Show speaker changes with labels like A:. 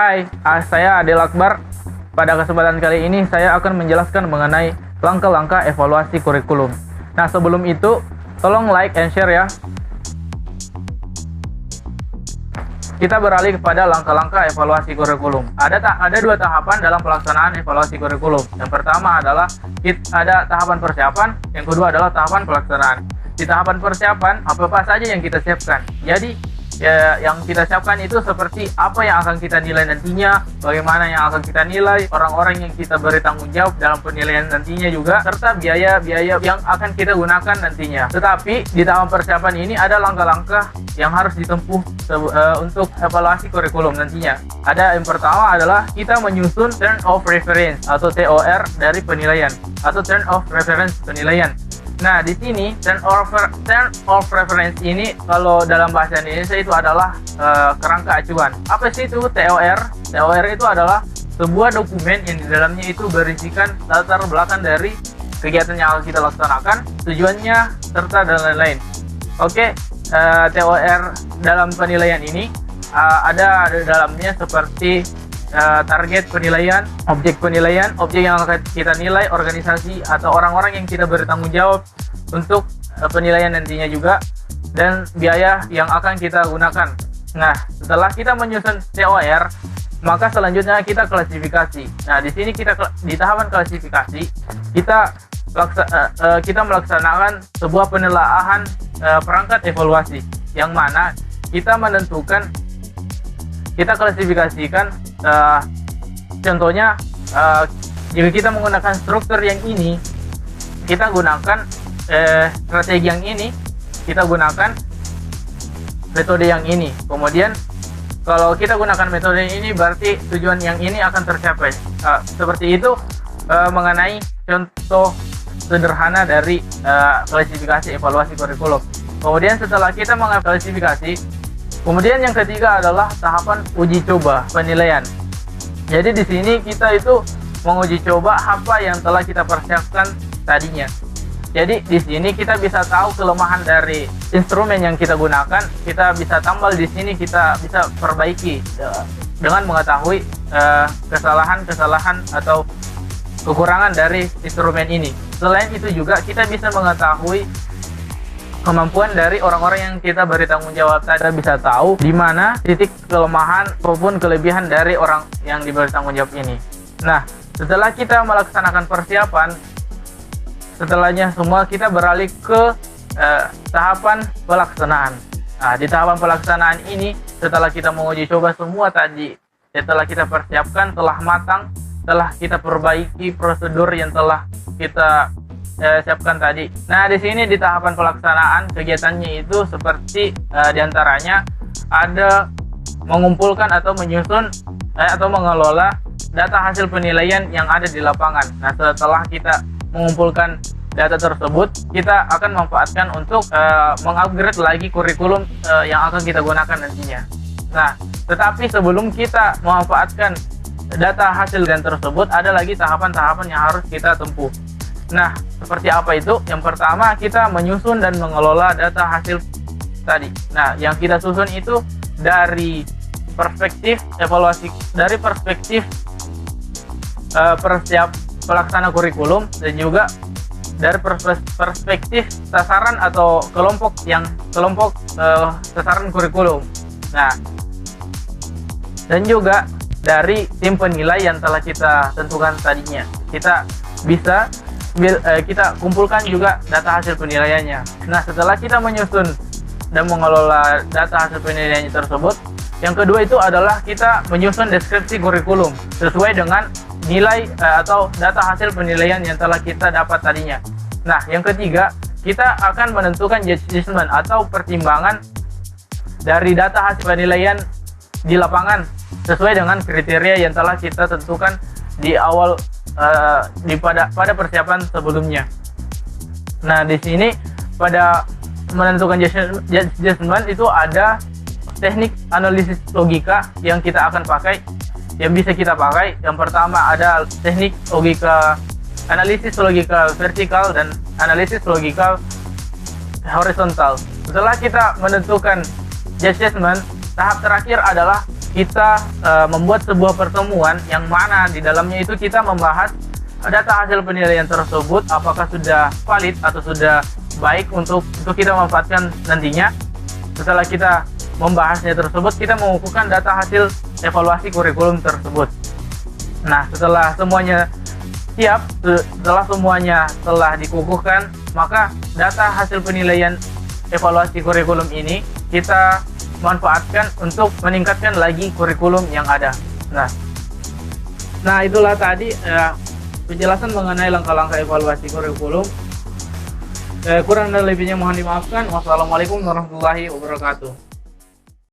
A: Hai, saya Adel Akbar. Pada kesempatan kali ini saya akan menjelaskan mengenai langkah-langkah evaluasi kurikulum. Nah, sebelum itu, tolong like and share ya. Kita beralih kepada langkah-langkah evaluasi kurikulum. Ada dua tahapan dalam pelaksanaan evaluasi kurikulum. Yang pertama adalah ada tahapan persiapan, yang kedua adalah tahapan pelaksanaan. Di tahapan persiapan, apa saja yang kita siapkan? Jadi, yang kita siapkan itu seperti apa yang akan kita nilai nantinya, bagaimana yang akan kita nilai, orang-orang yang kita beri tanggung jawab dalam penilaian nantinya juga, serta biaya-biaya yang akan kita gunakan nantinya. Tetapi di tahap persiapan ini ada langkah-langkah yang harus ditempuh untuk evaluasi kurikulum nantinya. Yang pertama adalah kita menyusun Term of Reference atau TOR dari penilaian atau Term of Reference penilaian. Nah, di sini Term of Reference ini kalau dalam bahasa Indonesia itu adalah kerangka acuan. Apa sih itu TOR? TOR itu adalah sebuah dokumen yang di dalamnya itu berisikan latar belakang dari kegiatan yang akan kita laksanakan, tujuannya, serta dan lain-lain. Oke, TOR dalam penilaian ini ada di dalamnya seperti target penilaian, objek yang akan kita nilai, organisasi atau orang-orang yang kita beri tanggung jawab untuk penilaian nantinya juga, dan biaya yang akan kita gunakan. Nah, setelah kita menyusun TOR, maka selanjutnya kita klasifikasi. Nah, di sini di tahapan klasifikasi kita melaksanakan sebuah penelaahan perangkat evaluasi, yang mana kita menentukan, kita klasifikasikan, contohnya jika kita menggunakan struktur yang ini, kita gunakan strategi yang ini, kita gunakan metode yang ini. Kemudian kalau kita gunakan metode ini, berarti tujuan yang ini akan tercapai. Seperti itu mengenai contoh sederhana dari klasifikasi evaluasi kurikulum. Kemudian setelah kita mengklasifikasi, kemudian yang ketiga adalah tahapan uji coba penilaian. Jadi di sini kita itu menguji coba apa yang telah kita persiapkan tadinya. Jadi di sini kita bisa tahu kelemahan dari instrumen yang kita gunakan, kita bisa tambal di sini, kita bisa perbaiki dengan mengetahui kesalahan atau kekurangan dari instrumen ini. Selain itu juga kita bisa mengetahui kemampuan dari orang-orang yang kita beri tanggung jawab. Kita bisa tahu di mana titik kelemahan maupun kelebihan dari orang yang diberi tanggung jawab ini. Nah, setelah kita melaksanakan persiapan, setelahnya semua kita beralih ke tahapan pelaksanaan. Nah, di tahapan pelaksanaan ini, setelah kita menguji coba semua tadi, setelah kita persiapkan, telah matang, telah kita perbaiki prosedur yang telah kita siapkan tadi. Nah, di sini di tahapan pelaksanaan kegiatannya itu seperti diantaranya ada mengumpulkan atau menyusun atau mengelola data hasil penilaian yang ada di lapangan. Nah, setelah kita mengumpulkan data tersebut, kita akan manfaatkan untuk mengupgrade lagi kurikulum yang akan kita gunakan nantinya. Nah, tetapi sebelum kita memanfaatkan data hasil dan tersebut, ada lagi tahapan-tahapan yang harus kita tempuh. Nah, seperti apa itu? Yang pertama, kita menyusun dan mengelola data hasil tadi. Nah, yang kita susun itu dari perspektif evaluasi, dari perspektif pelaksana kurikulum, dan juga dari perspektif sasaran atau kelompok sasaran kurikulum. Nah, dan juga dari tim penilai yang telah kita tentukan tadinya. Kita kumpulkan juga data hasil penilaiannya. Nah, setelah kita menyusun dan mengelola data hasil penilaiannya tersebut, yang kedua itu adalah kita menyusun deskripsi kurikulum sesuai dengan nilai atau data hasil penilaian yang telah kita dapat tadinya. Nah, yang ketiga, kita akan menentukan judgment atau pertimbangan dari data hasil penilaian di lapangan sesuai dengan kriteria yang telah kita tentukan di awal pada persiapan sebelumnya. Nah, di sini pada menentukan judgment itu ada teknik analisis logika yang kita akan pakai, yang bisa kita pakai. Yang pertama ada teknik analisis logika vertikal dan analisis logika horizontal. Setelah kita menentukan judgment, tahap terakhir adalah kita membuat sebuah pertemuan yang mana di dalamnya itu kita membahas data hasil penilaian tersebut apakah sudah valid atau sudah baik untuk kita manfaatkan nantinya. Setelah kita membahasnya tersebut, kita mengukuhkan data hasil evaluasi kurikulum tersebut. Nah, setelah semuanya siap, setelah semuanya telah dikukuhkan, maka data hasil penilaian evaluasi kurikulum ini kita manfaatkan untuk meningkatkan lagi kurikulum yang ada. Nah itulah tadi penjelasan mengenai langkah-langkah evaluasi kurikulum. Kurang dan lebihnya mohon dimaafkan. Wassalamualaikum warahmatullahi wabarakatuh.